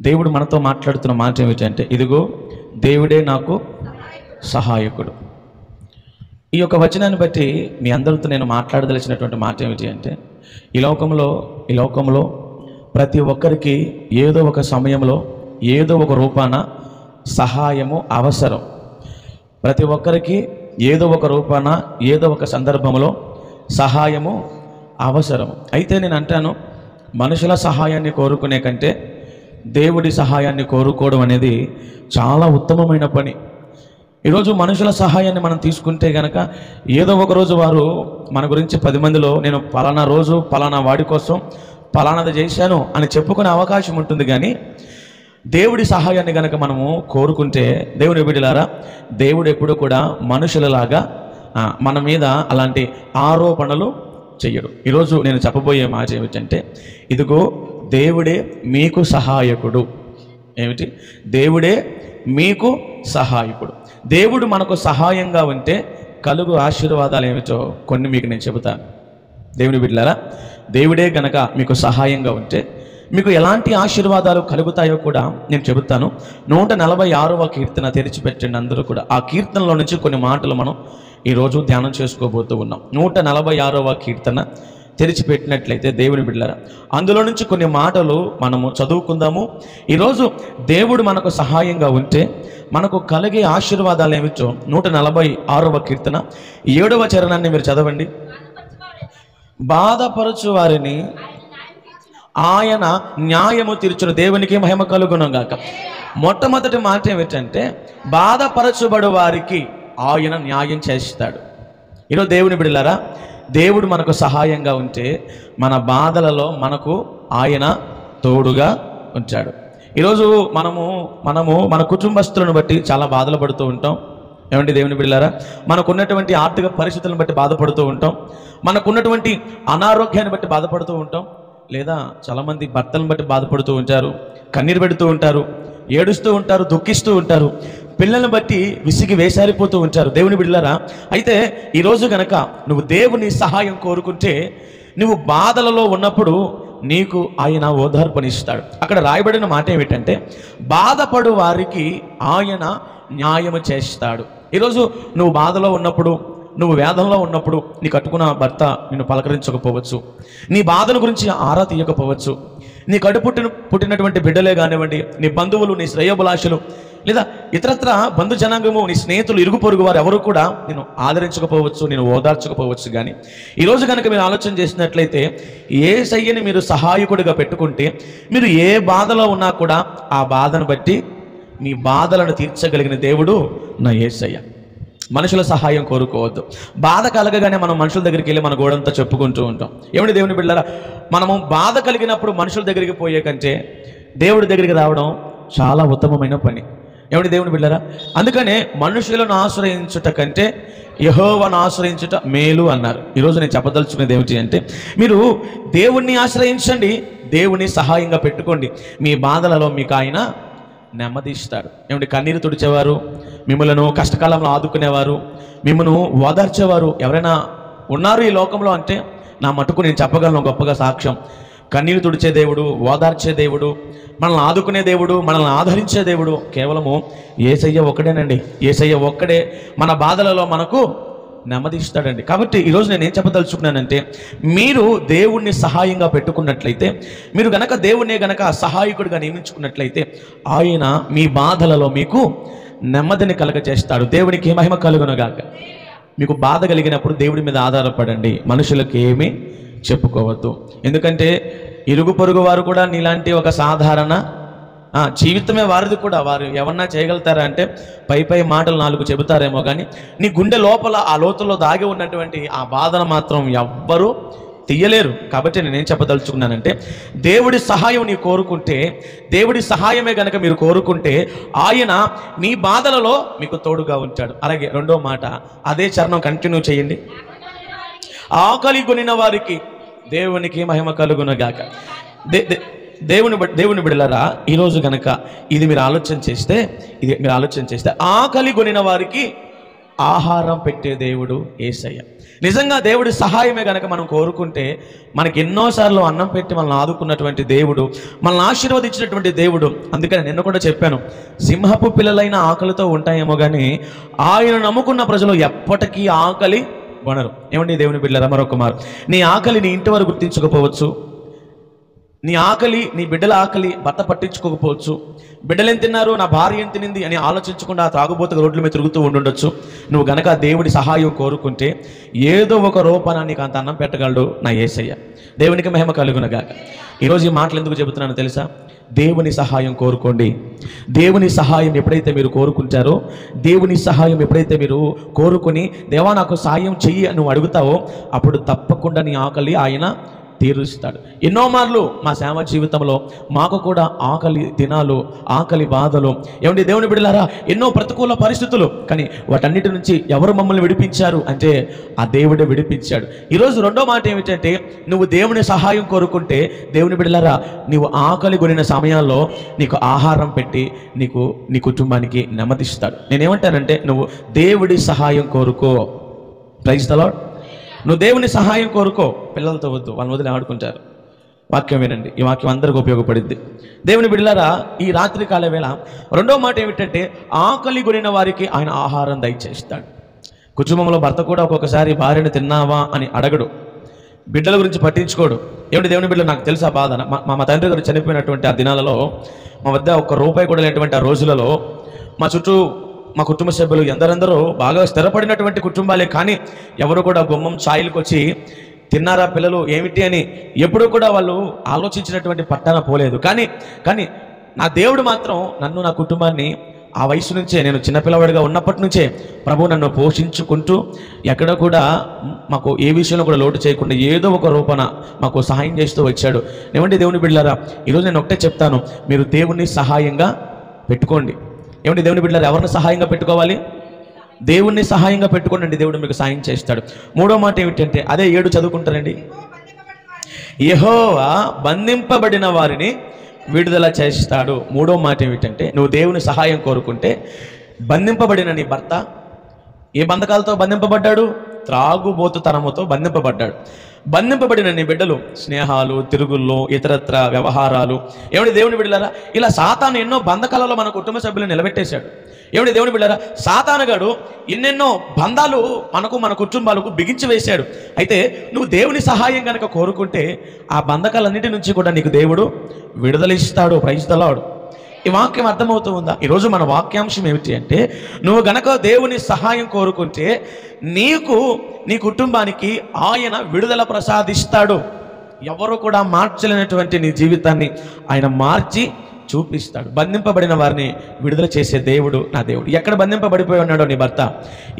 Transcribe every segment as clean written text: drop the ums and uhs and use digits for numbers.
దేవుడు మనతో మాట్లాడుతున్న మాట ఏమిటంటే, ఇదిగో దేవుడే నాకు సహాయకుడు. ఈ యొక్క వచనాన్ని బట్టి మీ అందరితో నేను మాట్లాడదలిచినటువంటి మాట ఏమిటి అంటే, ఈ లోకంలో ప్రతి ఒక్కరికి ఏదో ఒక సమయంలో ఏదో ఒక రూపాన సహాయము అవసరం. ప్రతి ఒక్కరికి ఏదో ఒక రూపాన ఏదో ఒక సందర్భంలో సహాయము అవసరం. అయితే నేను అంటాను, మనుషుల సహాయాన్ని కోరుకునే కంటే దేవుడి సహాయాన్ని కోరుకోవడం అనేది చాలా ఉత్తమమైన పని. ఈరోజు మనుషుల సహాయాన్ని మనం తీసుకుంటే కనుక ఏదో ఒక రోజు వారు మన గురించి 10 మందిలో నేను పలానా రోజు పలానా వాడి కోసం పలానాది చేశాను అని చెప్పుకునే అవకాశం ఉంటుంది. కానీ దేవుడి సహాయాన్ని కనుక మనము కోరుకుంటే, దేవుని బిడ్డలారా, దేవుడు ఎప్పుడు కూడా మనుషులలాగా మన మీద అలాంటి ఆరోపణలు చెయ్యడు. ఈరోజు నేను చెప్పబోయే మాట ఏమిటంటే, ఇదిగో దేవుడే మీకు సహాయకుడు. ఏమిటి? దేవుడే మీకు సహాయకుడు. దేవుడు మనకు సహాయంగా ఉంటే కలుగు ఆశీర్వాదాలు ఏమిటో కొన్ని మీకు నేను చెబుతాను. దేవుని బిడ్డలారా, దేవుడే గనక మీకు సహాయంగా ఉంటే మీకు ఎలాంటి ఆశీర్వాదాలు కలుగుతాయో కూడా నేను చెబుతాను. 146వ కీర్తన తెరిచిపెట్టండి అందరూ కూడా. ఆ కీర్తనలో నుంచి కొన్ని మాటలు మనం ఈరోజు ధ్యానం చేసుకోబోతూ ఉన్నాం. 146వ కీర్తన తెరిచిపెట్టినట్లయితే దేవుని బిడ్డలారా, అందులో నుంచి కొన్ని మాటలు మనము చదువుకుందాము. ఈరోజు దేవుడు మనకు సహాయంగా ఉంటే మనకు కలిగే ఆశీర్వాదాలు ఏమిటో 146వ కీర్తన 7వ చరణాన్ని మీరు చదవండి. బాధపరచు వారిని ఆయన న్యాయము తీర్చును. దేవునికి మహిమ కలుగును గాక. మొట్టమొదటి మాట ఏమిటంటే, బాధపరచుబడు వారికి ఆయన న్యాయం చేస్తాడు. ఈరోజు దేవుని బిడ్డలారా, దేవుడు మనకు సహాయంగా ఉంటే మన బాధలలో మనకు ఆయన తోడుగా ఉంచాడు. ఈరోజు మనము మన కుటుంబస్తులను బట్టి చాలా బాధలు పడుతూ ఉంటాం. ఏమంటే దేవుని బిడ్డలారా, మనకున్నటువంటి ఆర్థిక పరిస్థితులను బట్టి బాధపడుతూ ఉంటాం. మనకున్నటువంటి అనారోగ్యాన్ని బట్టి బాధపడుతూ ఉంటాం. లేదా చాలామంది భర్తలను బట్టి బాధపడుతూ ఉంటారు, కన్నీరు పెడుతూ ఉంటారు, ఏడుస్తూ ఉంటారు, దుఃఖిస్తూ ఉంటారు. పిల్లలను బట్టి విసిగి వేసారిపోతూ ఉంటారు. దేవుని బిడ్డలారా, అయితే ఈరోజు కనుక నువ్వు దేవుని సహాయం కోరుకుంటే, నువ్వు బాధలలో ఉన్నప్పుడు నీకు ఆయన ఓదార్పునిస్తాడు. అక్కడ రాయబడిన మాట ఏమిటంటే, బాధపడు వారికి ఆయన న్యాయము చేస్తాడు. ఈరోజు నువ్వు బాధలో ఉన్నప్పుడు, నువ్వు వేదంలో ఉన్నప్పుడు నీ కట్టుకున్న భర్త నిన్ను పలకరించకపోవచ్చు, నీ బాధల గురించి ఆరా తీయకపోవచ్చు, నీ పుట్టినటువంటి బిడ్డలే కానివ్వండి, నీ బంధువులు, నీ శ్రేయోభిలాషులు, లేదా ఇతరత్ర బంధు జనాంగము, నీ స్నేహితులు, ఇరుగు పొరుగు వారు ఎవరు కూడా నేను ఆదరించకపోవచ్చు, నేను ఓదార్చకపోవచ్చు. కానీ ఈరోజు కనుక మీరు ఆలోచన చేసినట్లయితే, యేసయ్యని మీరు సహాయకుడిగా పెట్టుకుంటే, మీరు ఏ బాధలో ఉన్నా కూడా ఆ బాధను బట్టి మీ బాధలను తీర్చగలిగిన దేవుడు నా యేసయ్య. మనుషుల సహాయం కోరుకోవద్దు. బాధ కలగగానే మనం మనుషుల దగ్గరికి వెళ్ళి మన గోడంతా చెప్పుకుంటూ ఉంటాం. ఏమిటి దేవుని బిడ్డలారా, మనము బాధ కలిగినప్పుడు మనుషుల దగ్గరికి పోయే కంటే దేవుడి దగ్గరికి రావడం చాలా ఉత్తమమైన పని. ఏమిటి దేవుని బిడ్డలారా, అందుకనే మనుషులను ఆశ్రయించుట కంటే యెహోవాను ఆశ్రయించుట మేలు అన్నారు. ఈరోజు నేను చెప్పదలుచుకునేది ఏమిటి అంటే, మీరు దేవుణ్ణి ఆశ్రయించండి, దేవుని సహాయంగా పెట్టుకోండి. మీ బాధలలో మీకు ఆయన నెమ్మదిస్తాడు. ఏమిటి? కన్నీరు తుడిచేవారు, మిమ్మల్ని కష్టకాలంలో ఆదుకునేవారు, మిమ్మల్ని ఓదార్చేవారు ఎవరైనా ఉన్నారు ఈ లోకంలో అంటే నా మటుకు నేను చెప్పగలను గొప్పగా సాక్ష్యం. కన్నీరు తుడిచే దేవుడు, ఓదార్చే దేవుడు, మనల్ని ఆదుకునే దేవుడు, మనల్ని ఆదరించే దేవుడు కేవలము యేసయ్య ఒక్కడేనండి. యేసయ్య ఒక్కడే మన బాధలలో మనకు నెమ్మదిస్తాడండి. కాబట్టి ఈరోజు నేను ఏం చెప్పదలుచుకున్నానంటే, మీరు దేవుణ్ణి సహాయంగా పెట్టుకున్నట్లయితే, మీరు గనక దేవుణ్ణి గనక సహాయకుడిగా నియమించుకున్నట్లయితే, ఆయన మీ బాధలలో మీకు నెమ్మదిని కలగజేస్తాడు. దేవునికి మహిమ కలుగునుగాక. మీకు బాధ కలిగినప్పుడు దేవుడి మీద ఆధారపడండి, మనుషులకు ఏమీ చెప్పుకోవద్దు. ఎందుకంటే ఇరుగు పొరుగు వారు కూడా నీలాంటి ఒక సాధారణ జీవితమే వారిది కూడా. వారు ఏమన్నా చేయగలుగుతారా అంటే పై మాటలు 4 చెబుతారేమో, కానీ నీ గుండె లోపల ఆ లోతుల్లో దాగి ఉన్నటువంటి ఆ బాధను మాత్రం ఎవ్వరూ తీయలేరు. కాబట్టి నేనేం చెప్పదలుచుకున్నానంటే, దేవుడి సహాయం నీ కోరుకుంటే, దేవుడి సహాయమే గనక మీరు కోరుకుంటే ఆయన మీ బాధలలో మీకు తోడుగా ఉంటాడు. అలాగే రెండో మాట, అదే చరణం కంటిన్యూ చేయండి. ఆకలి కొనిన వారికి దేవునికి మహిమ కలుగునుగాక. దేవుని బిడ్డలారా, ఈరోజు కనుక ఇది మీరు ఆలోచన చేస్తే ఆకలి కొనిన వారికి ఆహారం పెట్టే దేవుడు యేసయ్య. నిజంగా దేవుడి సహాయమే గనక మనం కోరుకుంటే మనకి ఎన్నోసార్లు అన్నం పెట్టి మనల్ని ఆదుకున్నటువంటి దేవుడు, మనల్ని ఆశీర్వదించినటువంటి దేవుడు. అందుకని నిన్న కూడా చెప్పాను, సింహపు పిల్లలైన ఆకలితో ఉంటాయేమో కానీ ఆయన నమ్ముకున్న ప్రజలు ఎప్పటికీ ఆకలి కొనరు. ఏమండి దేవుని బిడ్డలారా, మరొక మారు నీ ఆకలి నీ ఇంటి వరకు గుర్తించకపోవచ్చు, నీ ఆకలి నీ బిడ్డల ఆకలి భర్త పట్టించుకోకపోవచ్చు, బిడ్డలు ఏం తిన్నారు నా భార్య ఏం తినింది అని ఆలోచించకుండా తాగుబోతుగా రోడ్ల మీద తిరుగుతూ ఉండుండొచ్చు. నువ్వు గనక దేవుడి సహాయం కోరుకుంటే ఏదో ఒక రూపాన నీకు అంత అన్నం పెట్టగలడు నా యేసయ్య. దేవునికి మహిమ కలుగునగాక. ఈరోజు ఈ మాటలు ఎందుకు చెబుతున్నానో తెలుసా? దేవుని సహాయం కోరుకోండి. దేవుని సహాయం ఎప్పుడైతే మీరు కోరుకుంటారో, దేవుని సహాయం ఎప్పుడైతే మీరు కోరుకొని దేవా నాకు సహాయం చెయ్యి అని నువ్వు అడుగుతావో, అప్పుడు తప్పకుండా నీ ఆకలి ఆయన తీరుస్తాడు. ఎన్నో మార్లు మా సేవ జీవితంలో మాకు కూడా ఆకలి దినాలు, ఆకలి బాధలు, ఏమంటే దేవుని బిడ్డలారా, ఎన్నో ప్రతికూల పరిస్థితులు, కానీ వాటన్నిటి నుంచి ఎవరు మమ్మల్ని విడిపించారు అంటే ఆ దేవుడే విడిపించాడు. ఈరోజు రెండో మాట ఏమిటంటే, నువ్వు దేవుని సహాయం కోరుకుంటే దేవుని బిడ్డలారా, నీవు ఆకలి కొనిన సమయాల్లో నీకు ఆహారం పెట్టి నీకు నీ కుటుంబానికి నెమ్మదిస్తాడు. నేనేమంటానంటే, నువ్వు దేవుడి సహాయం కోరుకో. Praise the Lord. నువ్వు దేవుని సహాయం కోరుకో. పిల్లలతో వద్దు, వాళ్ళని వదిలి ఆడుకుంటారు. వాక్యం వినండి, ఈ వాక్యం అందరికీ ఉపయోగపడుద్ది. దేవుని బిడ్డలారా, ఈ రాత్రి కాల వేళ రెండో మాట ఏమిటంటే, ఆకలి కొనిన వారికి ఆయన ఆహారం దయచేస్తాడు. కుటుంబంలో భర్త కూడా ఒక్కొక్కసారి భార్యను తిన్నావా అని అడగడు, బిడ్డల గురించి పట్టించుకోడు. ఏమిటి దేవుని బిడ్డలు, నాకు తెలుసా బాధ. మా తండ్రి గారు చనిపోయినటువంటి ఆ దినాలలో, మా వద్ద ₹1 కూడా లేనటువంటి ఆ రోజులలో మా చుట్టూ మా కుటుంబ సభ్యులు ఎందరెందరో బాగా స్థిరపడినటువంటి కుటుంబాలే, కానీ ఎవరు కూడా గుమ్మం ఛాయలకు వచ్చి తిన్నారా పిల్లలు ఏమిటి అని ఎప్పుడూ కూడా వాళ్ళు ఆలోచించినటువంటి పట్టాన పోలేదు. కానీ నా దేవుడు మాత్రం నన్ను, నా కుటుంబాన్ని ఆ వయసు నుంచే, నేను చిన్నపిల్లవాడిగా ఉన్నప్పటి నుంచే ప్రభు నన్ను పోషించుకుంటూ ఎక్కడ కూడా మాకు ఏ విషయంలో కూడా లోటు చేయకుండా ఏదో ఒక రూపన మాకు సహాయం చేస్తూ వచ్చాడు. ఏమంటే దేవుని బిడ్డలారా, ఈరోజు నేను ఒకటే చెప్తాను, మీరు దేవుణ్ణి సహాయంగా పెట్టుకోండి. ఏమంటే దేవుని బిడ్డలారా, ఎవరిని సహాయంగా పెట్టుకోవాలి? దేవుణ్ణి సహాయంగా పెట్టుకోండి, దేవుడు మీకు సహాయం చేస్తాడు. మూడో మాట ఏమిటంటే, అదే 7 చదువుకుంటారండి. యెహోవా బంధింపబడిన వారిని విడుదల చేస్తాడు. మూడో మాట ఏమిటంటే, నువ్వు దేవుని సహాయం కోరుకుంటే బంధింపబడిన నీ భర్త ఏ బంధకాలతో బంధింపబడ్డాడు? త్రాగుబోతుతనముతో బంధింపబడ్డాడు. బంధింపబడిన నీ బిడ్డలు స్నేహాలు, తిరుగుల్లో, ఇతరత్ర వ్యవహారాలు. ఏమిటి దేవుని బిడ్డలారా, ఇలా సాతాను ఎన్నో బంధకాలలో మన కుటుంబ సభ్యులను నిలబెట్టేశాడు. ఏమిటి దేవుని బిడ్డలారా, సాతానుగాడు ఎన్నెన్నో బంధాలు మనకు, మన కుటుంబాలకు బిగించి వేశాడు. అయితే నువ్వు దేవుని సహాయం కనుక కోరుకుంటే ఆ బంధకాలన్నిటి నుంచి కూడా నీకు దేవుడు విడుదలిస్తాడు. Praise the lord. ఈ వాక్యం అర్థమవుతూ ఉందా? ఈరోజు మన వాక్యాంశం ఏమిటి అంటే, నువ్వు గనక దేవుని సహాయం కోరుకుంటే నీకు, నీ కుటుంబానికి ఆయన విడుదల ప్రసాదిస్తాడు. ఎవరు కూడా మార్చలేనటువంటి నీ జీవితాన్ని ఆయన మార్చి చూపిస్తాడు. బంధింపబడిన వారిని విడుదల చేసే దేవుడు నా దేవుడు. ఎక్కడ బంధింపబడిపోయి ఉన్నాడో నీ భర్త,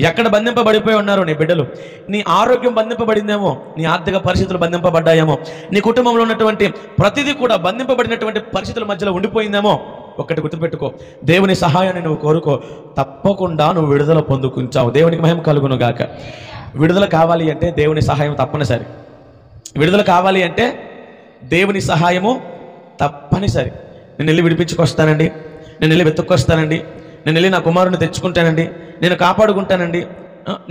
ఎక్కడ బంధింపబడిపోయి ఉన్నారో నీ బిడ్డలు, నీ ఆరోగ్యం బంధింపబడిందేమో, నీ ఆర్థిక పరిస్థితులు బంధింపబడ్డాయేమో, నీ కుటుంబంలో ఉన్నటువంటి ప్రతిదీ కూడా బంధింపబడినటువంటి పరిస్థితుల మధ్యలో ఉండిపోయిందేమో, ఒక్కటి గుర్తుపెట్టుకో, దేవుని సహాయాన్ని నువ్వు కోరుకో, తప్పకుండా నువ్వు విడుదల పొందుకుంటావు. దేవునికి మహిమ కలుగును గాక. విడుదల కావాలి అంటే దేవుని సహాయం తప్పనిసరి. విడుదల కావాలి అంటే దేవుని సహాయము తప్పనిసరి. నేను వెళ్ళి విడిపించుకొస్తానండి, నేను వెళ్ళి వెతుక్కొస్తానండి, నేను వెళ్ళి నా కుమారుని తెచ్చుకుంటానండి, నేను కాపాడుకుంటానండి,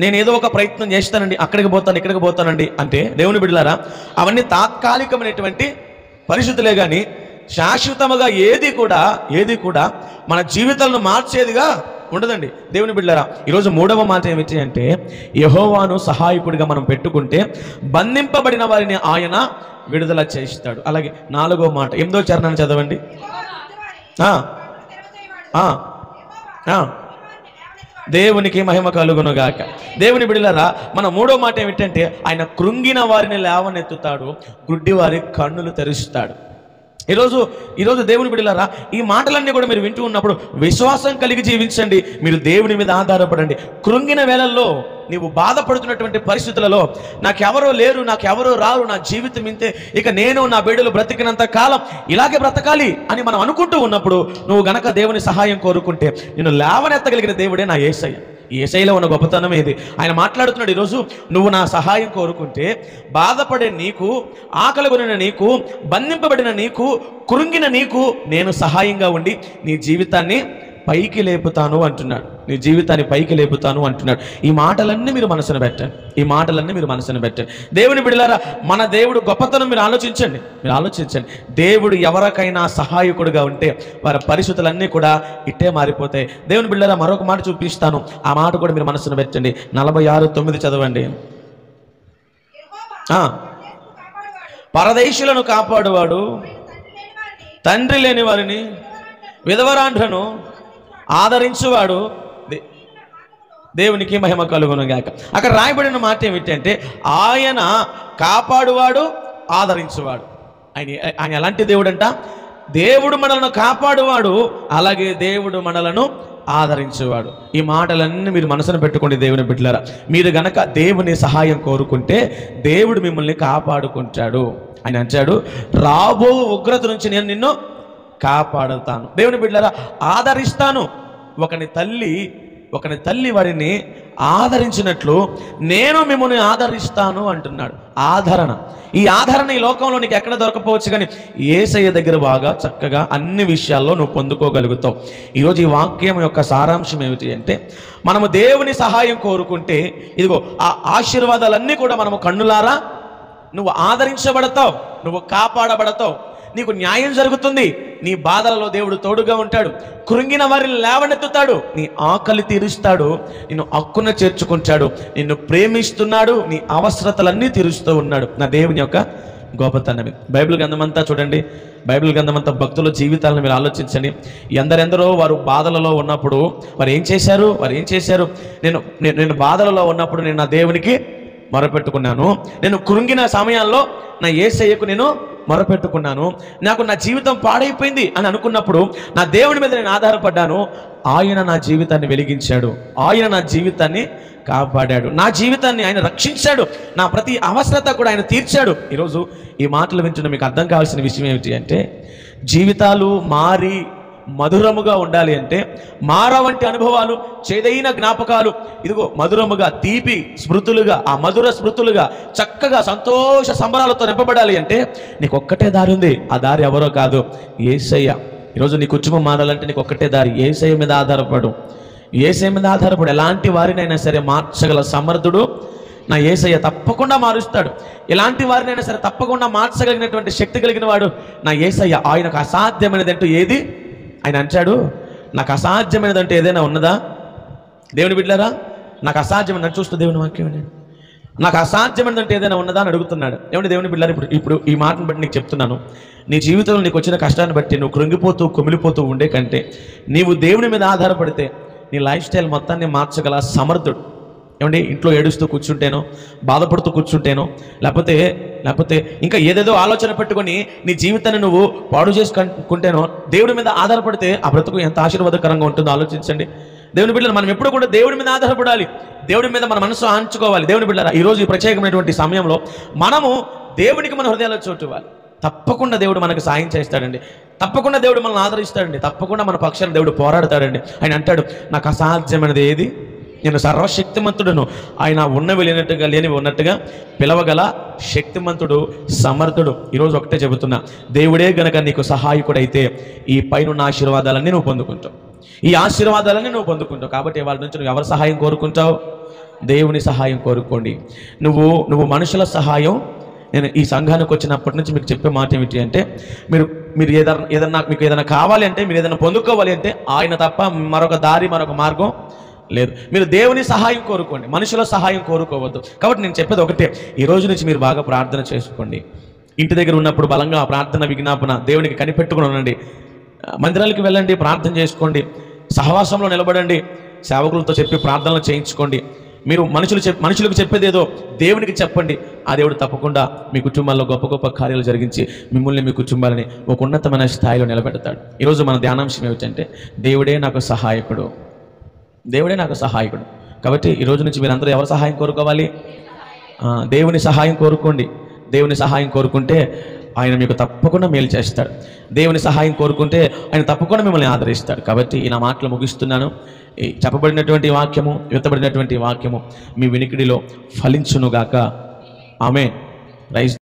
నేను ఏదో ఒక ప్రయత్నం చేస్తానండి, అక్కడికి పోతాను, ఇక్కడికి పోతానండి అంటే దేవుని బిడ్డలారా, అవన్నీ తాత్కాలికమైనటువంటి పరిస్థితులే కానీ శాశ్వతముగా ఏది కూడా మన జీవితాలను మార్చేదిగా ఉండదండి. దేవుని బిడ్డలారా, ఈరోజు మూడవ మాట ఏమిటి అంటే, యెహోవాను సహాయకుడిగా మనం పెట్టుకుంటే బంధింపబడిన వారిని ఆయన విడుదల చేస్తాడు. అలాగే నాలుగో మాట 8వ చరణాన్ని చదవండి. దేవునికి మహిమ కలుగును గాక. దేవుని బిడ్డలారా, మన మూడో మాట ఏమిటంటే, ఆయన కృంగిన వారిని లేవనెత్తుతాడు, గుడ్డి వారి కన్నులు తెరుస్తాడు. ఈరోజు దేవుని బిడ్డలారా, ఈ మాటలన్నీ కూడా మీరు వింటూ ఉన్నప్పుడు విశ్వాసం కలిగి జీవించండి. మీరు దేవుని మీద ఆధారపడండి. కృంగిన వేళల్లో, నీవు బాధపడుతున్నటువంటి పరిస్థితులలో, నాకెవరో లేరు, నాకెవరో రారు, నా జీవితం ఇంతే, ఇక నేను నా బిడ్డలు బ్రతికినంత కాలం ఇలాగే బ్రతకాలి అని మనం అనుకుంటూ ఉన్నప్పుడు, నువ్వు గనక దేవుని సహాయం కోరుకుంటే నిన్ను లేవనెత్తగలిగిన దేవుడే నా యేసయ్య. యేసయ్యలో ఉన్న గొప్పతనం ఏది? ఆయన మాట్లాడుతున్నాడు ఈరోజు, నువ్వు నా సహాయం కోరుకుంటే బాధపడే నీకు, ఆకలి కొనిన నీకు, బంధింపబడిన నీకు, కృంగిన నీకు నేను సహాయంగా ఉండి నీ జీవితాన్ని పైకి లేపుతాను అంటున్నాడు. నీ జీవితాన్ని పైకి లేపుతాను అంటున్నాడు. ఈ మాటలన్నీ మీరు మనసున పెట్టండి. ఈ మాటలన్నీ మీరు మనసున పెట్టండి. దేవుని బిడ్డలారా, మన దేవుడు గొప్పతనం మీరు ఆలోచించండి. దేవుడు ఎవరికైనా సహాయకుడుగా ఉంటే వారి పరిస్థితులన్నీ కూడా ఇట్టే మారిపోతాయి. దేవుని బిడ్డలారా, మరొక మాట చూపిస్తాను. ఆ మాట కూడా మీరు మనసున పెట్టండి. 46:9 చదవండి. పరదేశులను కాపాడువాడు, తండ్రి లేని వారిని, విధవరాండ్రను ఆదరించువాడు. దేవునికి మహిమ కలుగును గాక. అక్కడ రాయబడిన మాట ఏమిటంటే ఆయన కాపాడువాడు, ఆదరించువాడు. ఆయన ఎలాంటి దేవుడు అంట? దేవుడు మనలను కాపాడువాడు, అలాగే దేవుడు మనలను ఆదరించేవాడు. ఈ మాటలన్నీ మీరు మనసును పెట్టుకోండి దేవుని బిడ్డలారా. మీరు గనక దేవుని సహాయం కోరుకుంటే దేవుడు మిమ్మల్ని కాపాడుకుంటాడు. ఆయన అంటాడు, రాబో ఉగ్రత నుంచి నేను నిన్ను కాపాడుతాను. దేవుని బిడ్డలారా, ఆదరిస్తాను. ఒకని తల్లి వారిని ఆదరించినట్లు నేను మిమ్మల్ని ఆదరిస్తాను అంటున్నాడు. ఆదరణ, ఈ ఆదరణ ఈ లోకంలో నీకు ఎక్కడ దొరకపోవచ్చు, కానీ యేసయ్య దగ్గర బాగా చక్కగా అన్ని విషయాల్లో నువ్వు పొందుకోగలుగుతావు. ఈరోజు ఈ వాక్యం యొక్క సారాంశం ఏమిటి అంటే, మనము దేవుని సహాయం కోరుకుంటే ఇదిగో ఆ ఆశీర్వాదాలన్నీ కూడా మనము కన్నులారా నువ్వు ఆదరించబడతావు, నువ్వు కాపాడబడతావు, నీకు న్యాయం జరుగుతుంది. నీ బాధలలో దేవుడు తోడుగా ఉంటాడు. కృంగిన వారిని లేవనెత్తుతాడు, నీ ఆకలి తీరుస్తాడు, నిన్ను హక్కున చేర్చుకుంటాడు, నిన్ను ప్రేమిస్తున్నాడు, నీ అవసరతలన్నీ తీరుస్తూ ఉన్నాడు. నా దేవుని యొక్క గొప్పతనం. బైబిల్ గ్రంథమంతా చూడండి. బైబిల్ గ్రంథమంతా భక్తుల జీవితాలను మీరు ఆలోచించండి. ఎందరెందరో వారు బాధలలో ఉన్నప్పుడు వారు ఏం చేశారు? నేను బాధలలో ఉన్నప్పుడు నేను నా దేవునికి మొరపెట్టుకున్నాను. నేను కృంగిన సమయాల్లో నా యేసయ్యకు నేను మొరపెట్టుకున్నాను. నాకు నా జీవితం పాడైపోయింది అని అనుకున్నప్పుడు నా దేవుని మీద నేను ఆధారపడ్డాను. ఆయన నా జీవితాన్ని వెలిగించాడు, ఆయన నా జీవితాన్ని కాపాడాడు, నా జీవితాన్ని ఆయన రక్షించాడు, నా ప్రతి అవసరత కూడా ఆయన తీర్చాడు. ఈరోజు ఈ మాటలు వింటున్న మీకు అర్థం కావాల్సిన విషయం ఏమిటి అంటే, జీవితాలు మారి మధురముగా ఉండాలి అంటే, మారవంటి అనుభవాలు, చేదైన జ్ఞాపకాలు ఇదిగో మధురముగా, తీపి స్మృతులుగా, ఆ మధుర స్మృతులుగా చక్కగా సంతోష సంబరాలతో నింపబడాలి అంటే నీకు ఒక్కటే దారి ఉంది. ఆ దారి ఎవరో కాదు, యేసయ్య. ఈరోజు నీ కుటుంబం మారాలంటే నీకు ఒక్కటే దారి, యేసయ్య మీద ఆధారపడు. ఎలాంటి వారినైనా సరే మార్చగల సమర్థుడు నా యేసయ్య. తప్పకుండా మారుస్తాడు. ఎలాంటి వారినైనా సరే తప్పకుండా మార్చగలిగినటువంటి శక్తి కలిగిన వాడు నా యేసయ్య. ఆయనకు అసాధ్యమైనదంటూ ఏది? ఆయన అంటాడు, నాకు అసాధ్యమైనదంటే ఏదైనా ఉన్నదా? దేవుని బిడ్డలారా, నాకు అసాధ్యమైనది చూస్తూ దేవుని వాక్యం, నాకు అసాధ్యమైనదంటే ఏదైనా ఉన్నదా అని అడుగుతున్నాడు. ఏమంటే దేవుని బిడ్డలారా, ఇప్పుడు ఈ మాటను బట్టి నీకు చెప్తున్నాను, నీ జీవితంలో నీకు వచ్చిన కష్టాన్ని బట్టి నువ్వు కృంగిపోతూ కుమిలిపోతూ ఉండే కంటే నీవు దేవుని మీద ఆధారపడితే నీ లైఫ్ స్టైల్ మొత్తాన్ని మార్చగల సమర్థుడు. ఏమండి, ఇంట్లో ఏడుస్తూ కూర్చుంటేనో, బాధపడుతూ కూర్చుంటేనో, లేకపోతే ఇంకా ఏదేదో ఆలోచన పెట్టుకొని నీ జీవితాన్ని నువ్వు పాడు చేసుకుంటేనో దేవుడి మీద ఆధారపడితే ఆ బ్రతుకు ఎంత ఆశీర్వాదకరంగా ఉంటుందో ఆలోచించండి. దేవుని బిడ్డలు, మనం ఎప్పుడు కూడా దేవుడి మీద ఆధారపడాలి, దేవుడి మీద మన మనసు ఆంచుకోవాలి. దేవుని బిడ్డలారా, ఈరోజు ఈ ప్రత్యేకమైనటువంటి సమయంలో మనము దేవునికి మన హృదయాల్లో చోటు ఇవ్వాలి. తప్పకుండా దేవుడు మనకు సాయం చేస్తాడండి, తప్పకుండా దేవుడు మనల్ని ఆదరిస్తాడండి, తప్పకుండా మన పక్షాన దేవుడు పోరాడతాడండి. ఆయన అంటాడు, నాకు అసాధ్యమైనది ఏది? నేను సర్వశక్తిమంతుడును. ఆయన ఉన్నవి లేనట్టుగా లేనివి ఉన్నట్టుగా పిలవగల శక్తిమంతుడు, సమర్థుడు. ఈరోజు ఒకటే చెబుతున్నా, దేవుడే గనక నీకు సహాయకుడైతే ఈ పైన ఆశీర్వాదాలన్నీ నువ్వు పొందుకుంటావు, ఈ ఆశీర్వాదాలన్నీ నువ్వు పొందుకుంటావు. కాబట్టి వాళ్ళ నుంచి నువ్వు ఎవరి సహాయం కోరుకుంటావు? దేవుని సహాయం కోరుకోండి. నువ్వు మనుషుల సహాయం, నేను ఈ సంఘానికి వచ్చినప్పటి నుంచి మీకు చెప్పే మాట ఏమిటి అంటే, మీరు ఏదన్నా మీకు ఏదైనా కావాలి అంటే, మీరు ఏదైనా పొందుకోవాలి అంటే ఆయన తప్ప మరొక దారి, మరొక మార్గం లేదు. మీరు దేవుని సహాయం కోరుకోండి, మనుషుల సహాయం కోరుకోవద్దు. కాబట్టి నేను చెప్పేది ఒకటే, ఈ రోజు నుంచి మీరు బాగా ప్రార్థన చేసుకోండి. ఇంటి దగ్గర ఉన్నప్పుడు బలంగా ప్రార్థన విజ్ఞాపన దేవునికి కనిపెట్టుకుని ఉండండి. మందిరాలకు వెళ్ళండి, ప్రార్థన చేసుకోండి, సహవాసంలో నిలబడండి, సేవకులతో చెప్పి ప్రార్థనలు చేయించుకోండి. మీరు మనుషులకు చెప్పేదేదో దేవునికి చెప్పండి. ఆ దేవుడు తప్పకుండా మీ కుటుంబాల్లో గొప్ప గొప్ప కార్యాలు జరిగించి మిమ్మల్ని, మీ కుటుంబాలని ఒక ఉన్నతమైన స్థాయిలో నిలబెడతాడు. ఈరోజు మన ధ్యానాంశం ఏమిటంటే, దేవుడే నాకు సహాయకుడు, దేవుడే నాకు సహాయకుడు. కాబట్టి ఈరోజు నుంచి మీరందరూ ఎవరి సహాయం కోరుకోవాలి? దేవుని సహాయం కోరుకోండి. దేవుని సహాయం కోరుకుంటే ఆయన మీకు తప్పకుండా మేలు చేస్తాడు. దేవుని సహాయం కోరుకుంటే ఆయన తప్పకుండా మిమ్మల్ని ఆదరిస్తాడు. కాబట్టి ఈ నా మాటలు ముగిస్తున్నాను. ఈ చెప్పబడినటువంటి వాక్యము, విత్తబడినటువంటి వాక్యము మీ వినికిడిలో ఫలించునుగాక. ఆమేన్. రైస్